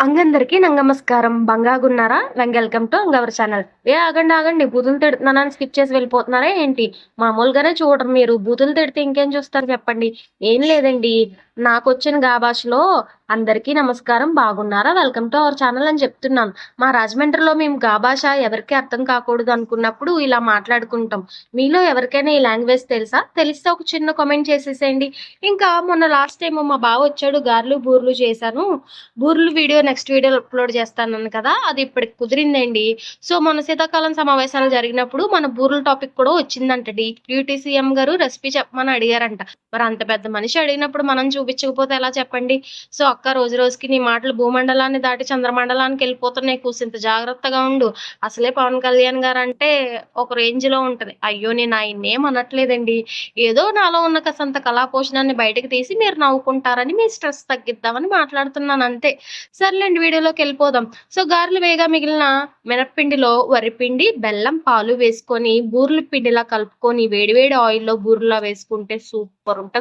అంగందరికీ నమస్కారం. బంగాగున్నారా? Welcome to అంగవర్ ఛానల్. ఆగండి. బూతులు తిడుతున్నానని స్కిప్ చేసి వెళ్ళిపోతున్నారా ఏంటి? మామూలుగానే చూడరు మీరు. బూతులు తిడితే ఇంకేం చూస్తారు చెప్పండి? ఏం లేదండి. నాకొచ్చిన భాషలో అందరికీ నమస్కారం. బాగున్నారా? వెల్కమ్ టు అవర్ ఛానల్ అని చెప్తున్నాను. మా రాజమండ్రిలో మేము భాష ఎవరికీ అర్థం కాకూడదు అనుకున్నప్పుడు ఇలా మాట్లాడుకుంటాం. మీలో ఎవరికైనా ఈ లాంగ్వేజ్ తెలుసా? తెలిస్తే ఒక చిన్న కామెంట్ చేసేసేయండి. ఇంకా మొన్న లాస్ట్ టైం మా బావ వచ్చాడు, గారెలు, బూరెలు చేశాను. బూరెలు వీడియో నెక్స్ట్ వీడియోలో అప్లోడ్ చేస్తానన్నాను కదా, అది ఇప్పటికి కుదిరిందండి. సో మన శీతాకాలం సమావేశాలు జరిగినప్పుడు మన బూరెల టాపిక్ కూడా వచ్చిందంట. డిప్యూటీ సీఎం గారు రెసిపీ చెప్పమని అడిగారంట. మరి అంత పెద్ద మనిషి అడిగినప్పుడు మనం చూపించకపోతే ఎలా చెప్పండి? సో అక్క, రోజు రోజుకి నీ మాటలు భూమండలాన్ని దాటి చంద్రమండలానికి వెళ్ళిపోతున్నాయి, కూసింత జాగ్రత్తగా ఉండు. అసలే పవన్ కళ్యాణ్ గారు అంటే ఒక రేంజ్ లో ఉంటది. అయ్యో, నేను ఆయన్నేం అనట్లేదండి. ఏదో నాలో ఉన్న కసంత కళా పోషణాన్ని బయటకు తీసి మీరు నవ్వుకుంటారని, మీ స్ట్రెస్ తగ్గిద్దామని మాట్లాడుతున్నాను అంతే. సర్లేండి, వీడియోలోకి వెళ్ళిపోదాం. సో గారెలు వేగా మిగిలిన మినప్పిండిలో వరిపిండి, బెల్లం, పాలు వేసుకొని బూరెల పిండిలా కలుపుకొని వేడివేడి ఆయిల్లో బూరెలా వేసుకుంటే సూపర్ ఉంటది.